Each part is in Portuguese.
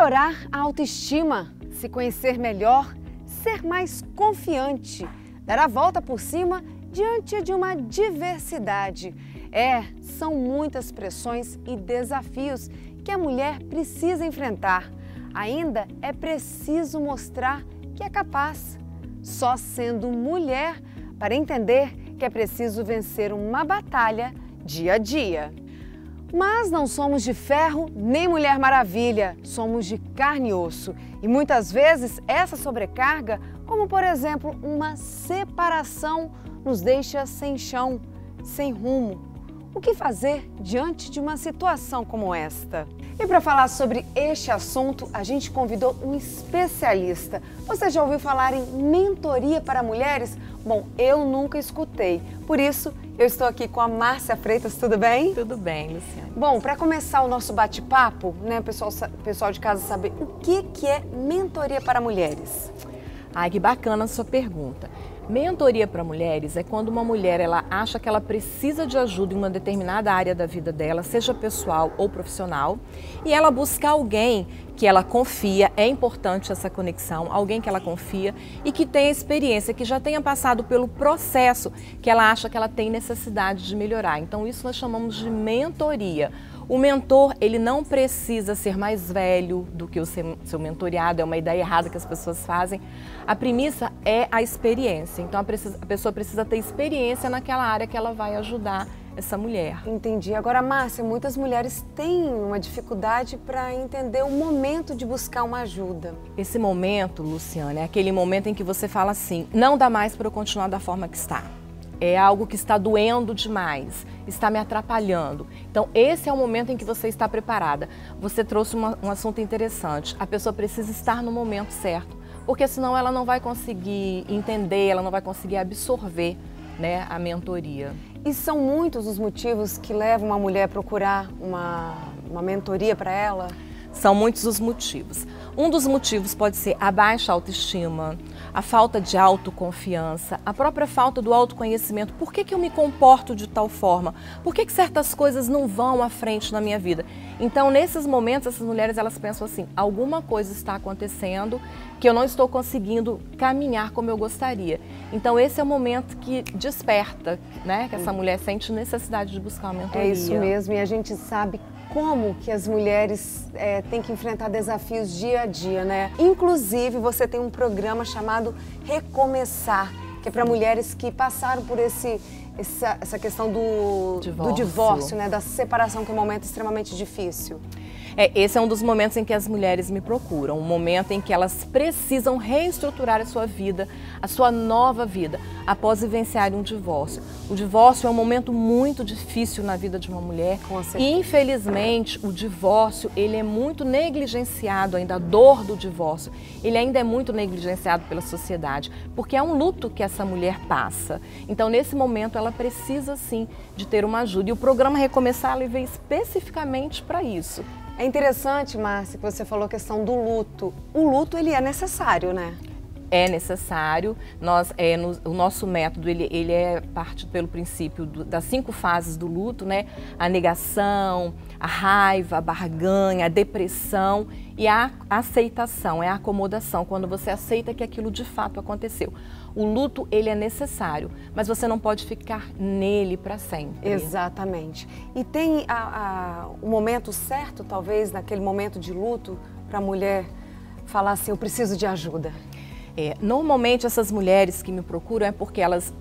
melhorar a autoestima, se conhecer melhor, ser mais confiante, dar a volta por cima diante de uma diversidade. São muitas pressões e desafios que a mulher precisa enfrentar. Ainda é preciso mostrar que é capaz, só sendo mulher, para entender que é preciso vencer uma batalha dia a dia. Mas não somos de ferro nem Mulher Maravilha, somos de carne e osso. E muitas vezes essa sobrecarga, como por exemplo uma separação, nos deixa sem chão, sem rumo. O que fazer diante de uma situação como esta? E para falar sobre este assunto, a gente convidou um especialista. Você já ouviu falar em mentoria para mulheres? Bom, eu nunca escutei. Por isso, eu estou aqui com a Márcia Freitas. Tudo bem? Tudo bem, Luciana. Bom, para começar o nosso bate-papo, né, pessoal de casa saber o que é mentoria para mulheres? Ai, que bacana a sua pergunta. Mentoria para mulheres é quando uma mulher ela acha que ela precisa de ajuda em uma determinada área da vida dela, seja pessoal ou profissional, e ela busca alguém que ela confia, é importante essa conexão, alguém que ela confia e que tenha experiência, que já tenha passado pelo processo que ela acha que ela tem necessidade de melhorar. Então isso nós chamamos de mentoria. O mentor, ele não precisa ser mais velho do que o seu mentoriado, é uma ideia errada que as pessoas fazem. A premissa é a experiência, então a pessoa precisa ter experiência naquela área que ela vai ajudar essa mulher. Entendi. Agora, Márcia, muitas mulheres têm uma dificuldade para entender o momento de buscar uma ajuda. Esse momento, Luciana, é aquele momento em que você fala assim, não dá mais para eu continuar da forma que está. É algo que está doendo demais, está me atrapalhando. Então, esse é o momento em que você está preparada. Você trouxe um assunto interessante. A pessoa precisa estar no momento certo, porque senão ela não vai conseguir entender, ela não vai conseguir absorver, né, a mentoria. E são muitos os motivos que levam uma mulher a procurar uma mentoria para ela? São muitos os motivos. Um dos motivos pode ser a baixa autoestima, a falta de autoconfiança, a própria falta do autoconhecimento. Por que eu me comporto de tal forma? Por que certas coisas não vão à frente na minha vida? Então, nesses momentos, essas mulheres elas pensam assim, alguma coisa está acontecendo que eu não estou conseguindo caminhar como eu gostaria. Então, esse é o momento que desperta, né? Que essa mulher sente necessidade de buscar uma mentoria. É isso mesmo, e a gente sabe como que as mulheres têm que enfrentar desafios dia a dia, né? Inclusive, você tem um programa chamado Recomeçar, que é para mulheres que passaram por essa questão do divórcio, né? Da separação, que é um momento extremamente difícil. Esse é um dos momentos em que as mulheres me procuram, um momento em que elas precisam reestruturar a sua vida, a sua nova vida, após vivenciarem um divórcio. O divórcio é um momento muito difícil na vida de uma mulher e, infelizmente, o divórcio ele é muito negligenciado ainda, a dor do divórcio, ele ainda é muito negligenciado pela sociedade, porque é um luto que essa mulher passa. Então, nesse momento, ela precisa, sim, de ter uma ajuda. E o programa Recomeçar, ele veio especificamente para isso. É interessante, Márcia, que você falou a questão do luto. O luto, ele é necessário, né? É necessário. O nosso método, ele é parte pelo princípio das 5 fases do luto, né? A negação, a raiva, a barganha, a depressão e a aceitação, é a acomodação, quando você aceita que aquilo de fato aconteceu. O luto, ele é necessário, mas você não pode ficar nele para sempre. Exatamente. E tem o momento certo, talvez, naquele momento de luto, para a mulher falar assim, eu preciso de ajuda? Normalmente essas mulheres que me procuram é porque elas,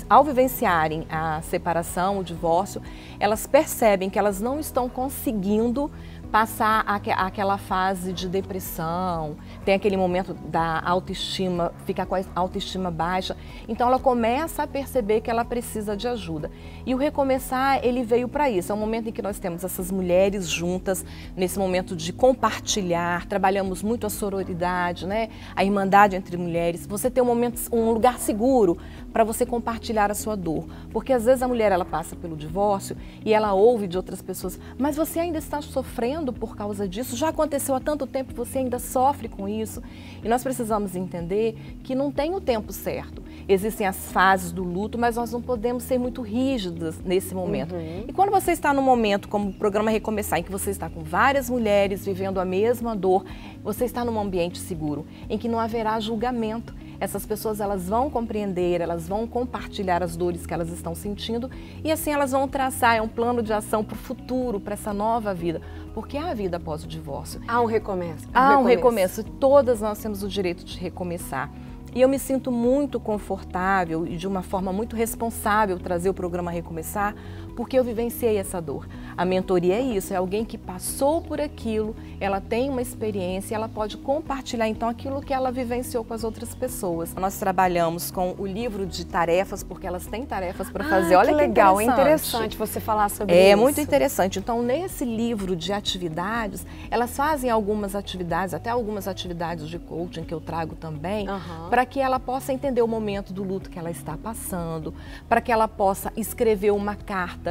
ao vivenciarem a separação, o divórcio, elas percebem que elas não estão conseguindo passar aquela fase de depressão, tem aquele momento da autoestima, fica com a autoestima baixa, então ela começa a perceber que ela precisa de ajuda. E o Recomeçar, ele veio para isso, é um momento em que nós temos essas mulheres juntas, nesse momento de compartilhar, trabalhamos muito a sororidade, né? A irmandade entre mulheres, você tem um lugar seguro para você compartilhar a sua dor, porque às vezes a mulher ela passa pelo divórcio e ela ouve de outras pessoas, mas você ainda está sofrendo sofrendo por causa disso, já aconteceu há tanto tempo e você ainda sofre com isso. E nós precisamos entender que não tem o tempo certo. Existem as fases do luto, mas nós não podemos ser muito rígidas nesse momento. E quando você está num momento como o programa Recomeçar, em que você está com várias mulheres vivendo a mesma dor, você está num ambiente seguro, em que não haverá julgamento. Essas pessoas, elas vão compreender, elas vão compartilhar as dores que elas estão sentindo e assim elas vão traçar um plano de ação para o futuro, para essa nova vida, porque há a vida após o divórcio. Há um recomeço. Há um recomeço. Todas nós temos o direito de recomeçar. E eu me sinto muito confortável e de uma forma muito responsável trazer o programa Recomeçar, porque eu vivenciei essa dor. A mentoria é isso, é alguém que passou por aquilo, ela tem uma experiência, ela pode compartilhar então aquilo que ela vivenciou com as outras pessoas. Nós trabalhamos com o livro de tarefas, porque elas têm tarefas para fazer. Olha que legal, é interessante você falar sobre isso. É muito interessante. Então, nesse livro de atividades, elas fazem algumas atividades, até algumas atividades de coaching que eu trago também, para que ela possa entender o momento do luto que ela está passando, para que ela possa escrever uma carta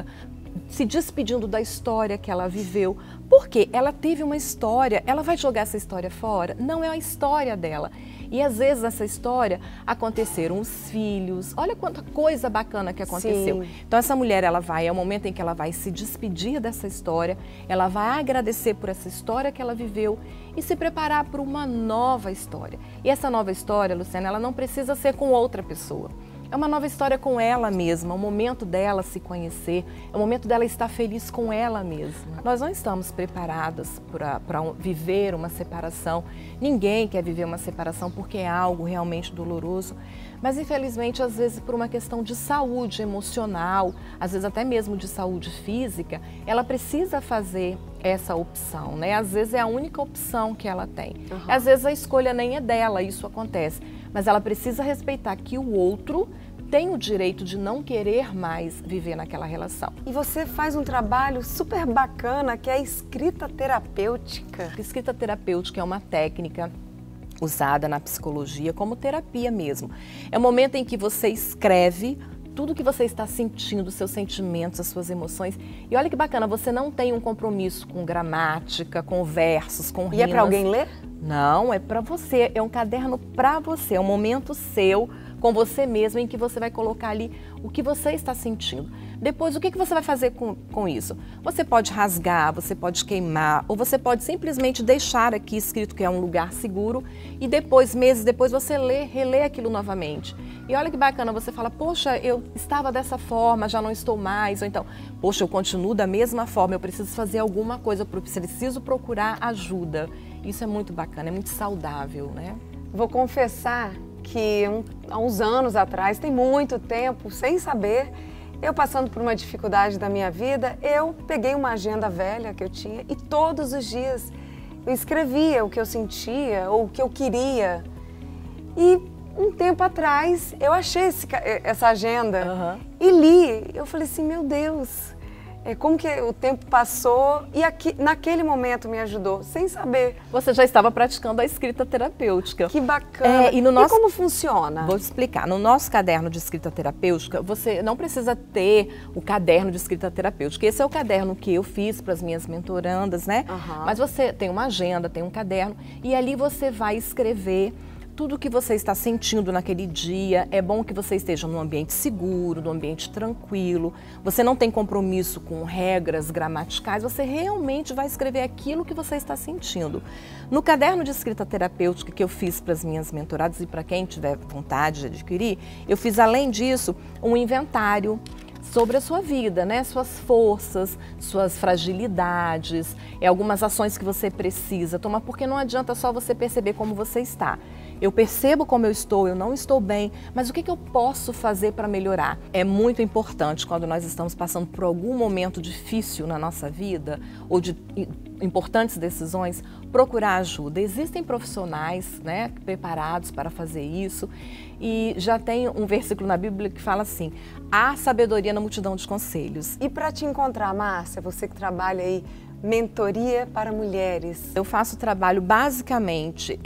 se despedindo da história que ela viveu, porque ela teve uma história, ela vai jogar essa história fora? Não é a história dela. E às vezes nessa história aconteceram os filhos, olha quanta coisa bacana que aconteceu. Sim. Então essa mulher, ela vai, é o momento em que ela vai se despedir dessa história, ela vai agradecer por essa história que ela viveu e se preparar para uma nova história. E essa nova história, Luciana, ela não precisa ser com outra pessoa. É uma nova história com ela mesma, é o momento dela se conhecer, é o momento dela estar feliz com ela mesma. Nós não estamos preparadas para viver uma separação. Ninguém quer viver uma separação porque é algo realmente doloroso. Mas infelizmente, às vezes por uma questão de saúde emocional, às vezes até mesmo de saúde física, ela precisa fazer essa opção, né? Às vezes é a única opção que ela tem. Às vezes a escolha nem é dela, isso acontece. Mas ela precisa respeitar que o outro tem o direito de não querer mais viver naquela relação. E você faz um trabalho super bacana que é a escrita terapêutica. A escrita terapêutica é uma técnica usada na psicologia como terapia mesmo. É o momento em que você escreve tudo que você está sentindo, seus sentimentos, as suas emoções. E olha que bacana, você não tem um compromisso com gramática, com versos, com rimas. E é para alguém ler? Não, é para você, é um caderno para você, é um momento seu, com você mesmo, em que você vai colocar ali o que você está sentindo. Depois, o que você vai fazer com isso? Você pode rasgar, você pode queimar, ou você pode simplesmente deixar aqui escrito que é um lugar seguro e depois, meses depois, você relê aquilo novamente. E olha que bacana, você fala, poxa, eu estava dessa forma, já não estou mais, ou então, poxa, eu continuo da mesma forma, eu preciso fazer alguma coisa, eu preciso procurar ajuda. Isso é muito bacana, é muito saudável, né? Vou confessar que há uns anos atrás, tem muito tempo, sem saber, eu passando por uma dificuldade da minha vida, eu peguei uma agenda velha que eu tinha e todos os dias eu escrevia o que eu sentia ou o que eu queria. E um tempo atrás eu achei essa agenda e li. Eu falei assim, meu Deus, como que o tempo passou e naquele momento me ajudou, sem saber. Você já estava praticando a escrita terapêutica. Que bacana. E como funciona? Vou explicar. No nosso caderno de escrita terapêutica, você não precisa ter o caderno de escrita terapêutica. Esse é o caderno que eu fiz para as minhas mentorandas, né? Mas você tem uma agenda, tem um caderno e ali você vai escrever tudo o que você está sentindo naquele dia. É bom que você esteja num ambiente seguro, num ambiente tranquilo. Você não tem compromisso com regras gramaticais, você realmente vai escrever aquilo que você está sentindo. No caderno de escrita terapêutica que eu fiz para as minhas mentoradas e para quem tiver vontade de adquirir, eu fiz, além disso, um inventário sobre a sua vida, né? Suas forças, suas fragilidades, algumas ações que você precisa tomar, porque não adianta só você perceber como você está. Eu percebo como eu não estou bem, mas o que eu posso fazer para melhorar? É muito importante quando nós estamos passando por algum momento difícil na nossa vida ou de importantes decisões, procurar ajuda. Existem profissionais, né, preparados para fazer isso e já tem um versículo na Bíblia que fala assim, há sabedoria na multidão de conselhos. E para te encontrar, Márcia, você que trabalha aí, mentoria para mulheres. Eu faço trabalho basicamente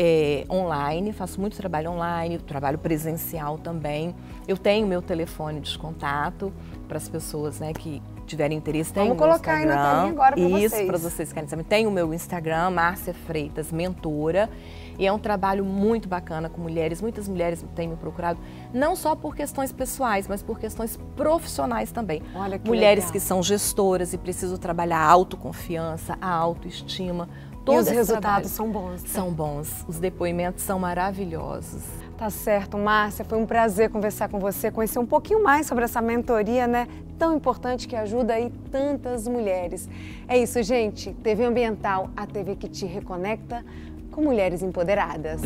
online, faço muito trabalho online, trabalho presencial também. Eu tenho meu telefone de contato, para as pessoas, né, que tiverem interesse. Vamos colocar aí na telinha agora para vocês. Isso, para vocês que querem saber. Tem o meu Instagram, Márcia Freitas Mentora, e é um trabalho muito bacana com mulheres. Muitas mulheres têm me procurado, não só por questões pessoais, mas por questões profissionais também. Olha que mulheres legal. que são gestoras e precisam trabalhar a autoconfiança, a autoestima. E os resultados são bons. Né? São bons. Os depoimentos são maravilhosos. Tá certo, Márcia. Foi um prazer conversar com você, conhecer um pouquinho mais sobre essa mentoria, né? Tão importante que ajuda aí tantas mulheres. É isso, gente. TV Ambiental, a TV que te reconecta com mulheres empoderadas.